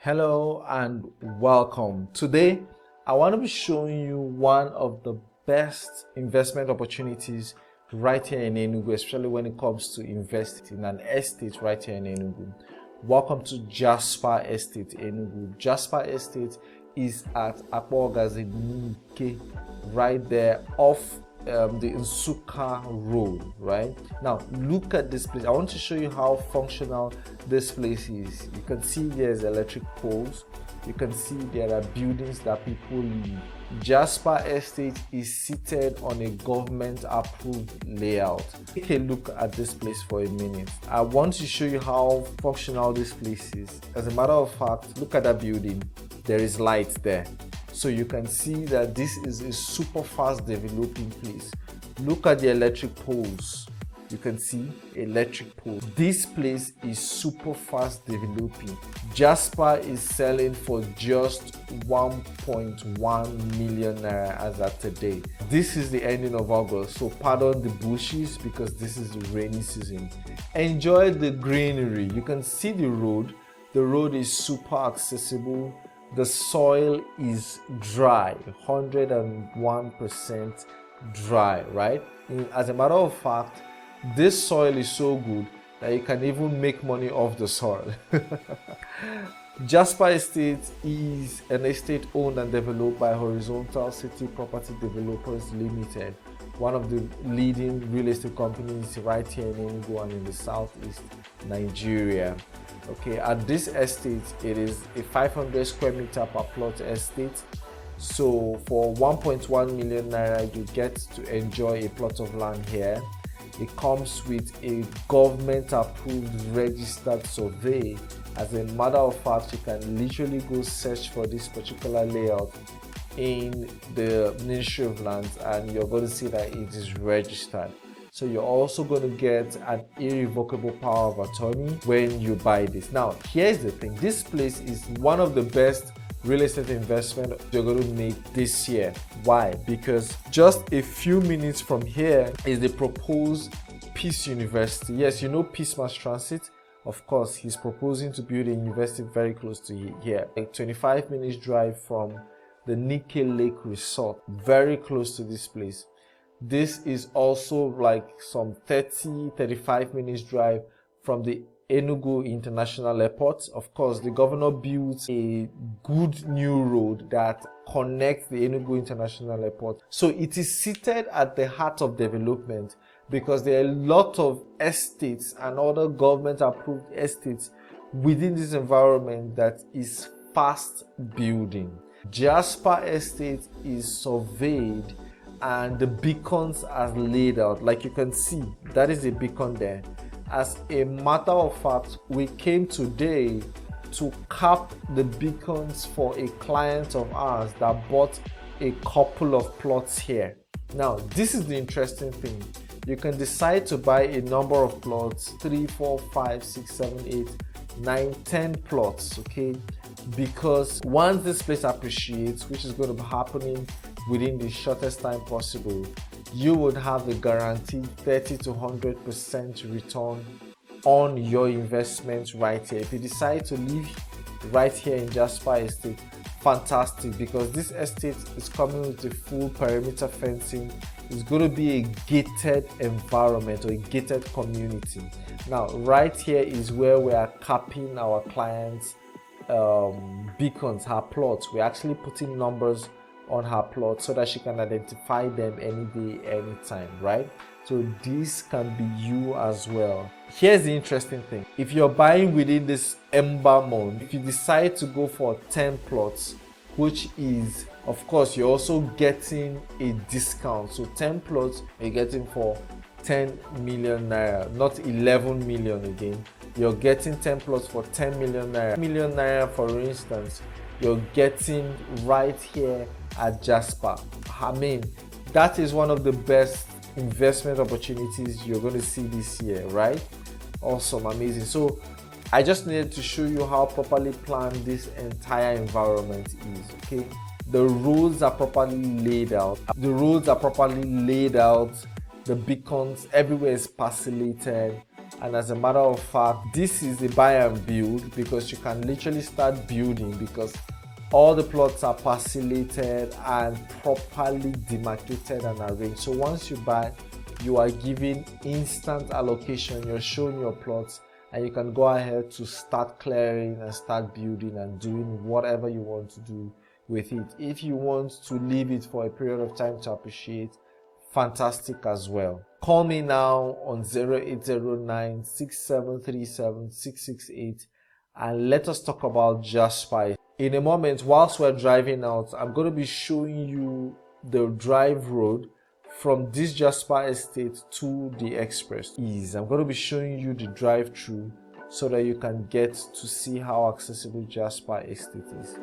Hello and welcome. Today, I want to be showing you one of the best investment opportunities right here in Enugu, especially when it comes to investing in an estate right here in Enugu. Welcome to Jasper Estate Enugu. Jasper Estate is at Akpogazi Nike, right there off the Nsukka Road, right? Now, look at this place. I want to show you how functional this place is. You can see there's electric poles. You can see there are buildings that people live. Jasper Estate is seated on a government-approved layout. Take a look at this place for a minute. I want to show you how functional this place is. As a matter of fact, look at that building. There is light there. So you can see that this is a super fast developing place. Look at the electric poles. You can see electric poles. This place is super fast developing. Jasper is selling for just 1.1 million naira as at today. This is the ending of August, so pardon the bushes because this is the rainy season. Enjoy the greenery. You can see the road. The road is super accessible. The soil is dry, 101% dry, right? As a matter of fact, this soil is so good that you can even make money off the soil. Jasper Estate is an estate owned and developed by Horizontal City Property Developers Limited, one of the leading real estate companies right here in Enugu and in the southeast Nigeria. Okay, at this estate, it is a 500 square meter per plot estate. So for 1.1 million naira, you get to enjoy a plot of land here. It comes with a government approved registered survey. As a matter of fact, you can literally go search for this particular layout in the Ministry of Lands and you're going to see that it is registered. So you're also going to get an irrevocable power of attorney when you buy this. Now, here's the thing. This place is one of the best real estate investment you're going to make this year. Why? Because just a few minutes from here is the proposed Peace University. Yes, you know Peace Mass Transit. Of course, he's proposing to build a university very close to here. A 25 minutes drive from the Nike Lake Resort, very close to this place. This is also like some 30-35 minutes drive from the Enugu International Airport. Of course, the governor built a good new road that connects the Enugu International Airport. So it is seated at the heart of development because there are a lot of estates and other government approved estates within this environment that is fast building. Jasper Estate is surveyed and the beacons are laid out. Like you can see, that is a beacon there. As a matter of fact, we came today to cap the beacons for a client of ours that bought a couple of plots here. Now, this is the interesting thing. You can decide to buy a number of plots, 3, 4, 5, 6, 7, 8, 9, 10 plots, okay? Because once this place appreciates, which is going to be happening within the shortest time possible, you would have a guaranteed 30 to 100% return on your investment right here. If you decide to live right here in Jasper Estate, fantastic, because this estate is coming with a full perimeter fencing. It's going to be a gated environment or a gated community. Now, right here is where we are capping our clients' beacons, her plots. We're actually putting numbers on her plot so that she can identify them any day, anytime, right? So this can be you as well. Here's the interesting thing. If you're buying within this Ember month, if you decide to go for 10 plots, which is, of course, you're also getting a discount. So 10 plots you're getting for 10 million naira, not 11 million again. You're getting 10 plots for 10 million naira. Million naira, for instance, you're getting right here at Jasper. I mean, that is one of the best investment opportunities you're going to see this year, right? Awesome, amazing. So I just needed to show you how properly planned this entire environment is, okay? The roads are properly laid out. The beacons everywhere is parcellated. And as a matter of fact, this is a buy and build, because you can literally start building, because all the plots are parcellated and properly demarcated and arranged. So once you buy, you are given instant allocation. You're shown your plots, and you can go ahead to start clearing and start building and doing whatever you want to do with it. If you want to leave it for a period of time to appreciate, fantastic as well. Call me now on 0809 6737 668 and let us talk about Jasper. In a moment, whilst we're driving out, I'm going to be showing you the drive road from this Jasper estate to the express. I'm going to be showing you the drive through so that you can get to see how accessible Jasper estate is.